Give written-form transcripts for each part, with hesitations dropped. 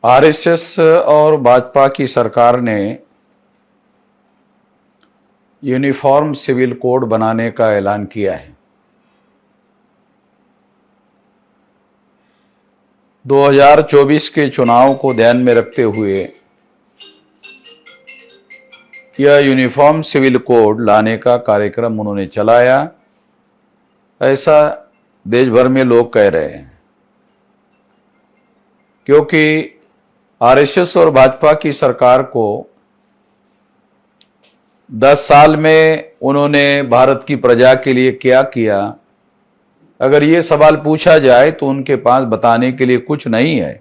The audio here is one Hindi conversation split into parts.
आरएसएस और भाजपा की सरकार ने यूनिफॉर्म सिविल कोड बनाने का ऐलान किया है। 2024 के चुनाव को ध्यान में रखते हुए यह यूनिफॉर्म सिविल कोड लाने का कार्यक्रम उन्होंने चलाया, ऐसा देश भर में लोग कह रहे हैं। क्योंकि आरएसएस और भाजपा की सरकार को 10 साल में उन्होंने भारत की प्रजा के लिए क्या किया, अगर ये सवाल पूछा जाए तो उनके पास बताने के लिए कुछ नहीं है।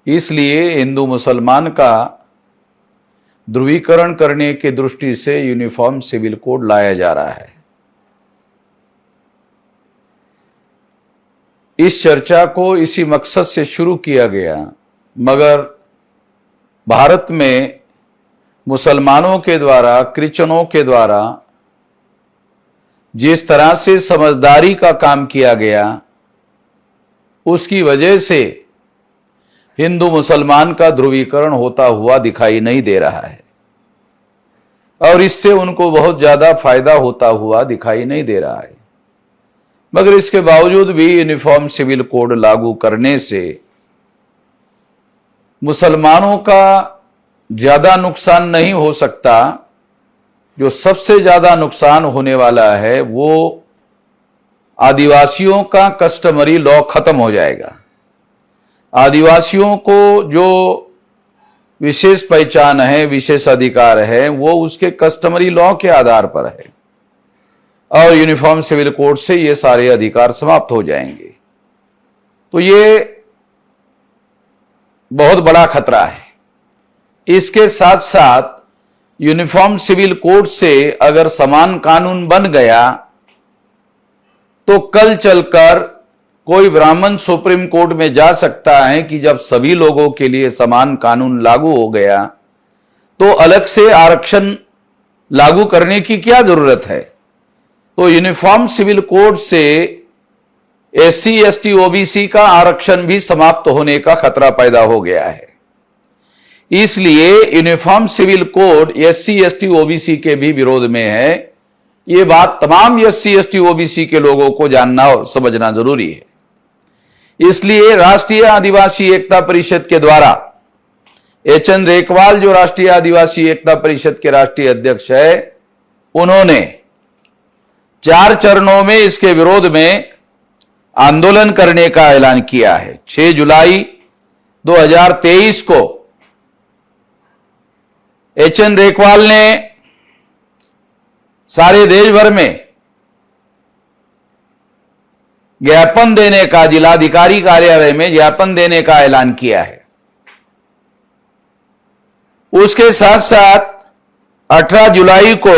इसलिए हिंदू मुसलमान का ध्रुवीकरण करने की दृष्टि से यूनिफॉर्म सिविल कोड लाया जा रहा है। इस चर्चा को इसी मकसद से शुरू किया गया, मगर भारत में मुसलमानों के द्वारा, क्रिश्चियनों के द्वारा जिस तरह से समझदारी का काम किया गया, उसकी वजह से हिंदू मुसलमान का ध्रुवीकरण होता हुआ दिखाई नहीं दे रहा है और इससे उनको बहुत ज्यादा फायदा होता हुआ दिखाई नहीं दे रहा है। मगर इसके बावजूद भी यूनिफॉर्म सिविल कोड लागू करने से मुसलमानों का ज्यादा नुकसान नहीं हो सकता। जो सबसे ज्यादा नुकसान होने वाला है वो आदिवासियों का कस्टमरी लॉ खत्म हो जाएगा। आदिवासियों को जो विशेष पहचान है, विशेष अधिकार है, वो उसके कस्टमरी लॉ के आधार पर है और यूनिफॉर्म सिविल कोड से ये सारे अधिकार समाप्त हो जाएंगे। तो ये बहुत बड़ा खतरा है। इसके साथ साथ यूनिफॉर्म सिविल कोड से अगर समान कानून बन गया तो कल चलकर कोई ब्राह्मण सुप्रीम कोर्ट में जा सकता है कि जब सभी लोगों के लिए समान कानून लागू हो गया तो अलग से आरक्षण लागू करने की क्या जरूरत है। तो यूनिफॉर्म सिविल कोड से एससी, एसटी, ओबीसी का आरक्षण भी समाप्त होने का खतरा पैदा हो गया है। इसलिए uniform civil code SC, ST, OBC के भी विरोध में है। ये बात तमाम एससी, एसटी, ओबीसी के लोगों को जानना और समझना जरूरी है। इसलिए राष्ट्रीय आदिवासी एकता परिषद के द्वारा एचएन रेकवाल, जो राष्ट्रीय आदिवासी एकता परिषद के राष्ट्रीय अध्यक्ष है, उन्होंने 4 चरणों में इसके विरोध में आंदोलन करने का ऐलान किया है। 6 जुलाई 2023 को एचएन रेकवाल ने सारे देश भर में ज्ञापन देने का, जिलाधिकारी कार्यालय में ज्ञापन देने का ऐलान किया है। उसके साथ साथ 18 जुलाई को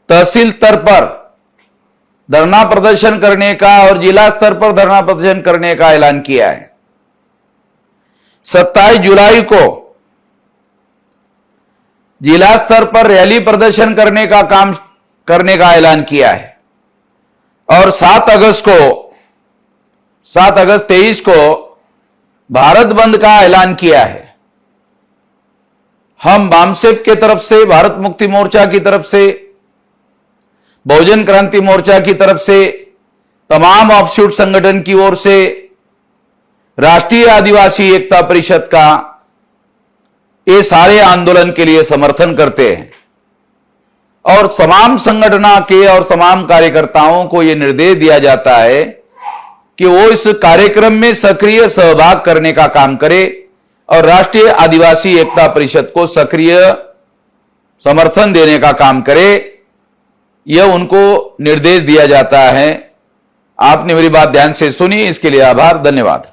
तहसील स्तर पर धरना प्रदर्शन करने का और जिला स्तर पर धरना प्रदर्शन करने का ऐलान किया है। 27 जुलाई को जिला स्तर पर रैली प्रदर्शन करने का काम करने का ऐलान किया है और 7 अगस्त 23 को भारत बंद का ऐलान किया है। हम बामसेफ के तरफ से, भारत मुक्ति मोर्चा की तरफ से, बहुजन क्रांति मोर्चा की तरफ से, तमाम ऑफशूट संगठन की ओर से, राष्ट्रीय आदिवासी एकता परिषद का, ये सारे आंदोलन के लिए समर्थन करते हैं और तमाम संगठनों के और तमाम कार्यकर्ताओं को यह निर्देश दिया जाता है कि वो इस कार्यक्रम में सक्रिय सहभाग करने का काम करे और राष्ट्रीय आदिवासी एकता परिषद को सक्रिय समर्थन देने का काम करे। यह उनको निर्देश दिया जाता है। आपने मेरी बात ध्यान से सुनी, इसके लिए आभार, धन्यवाद।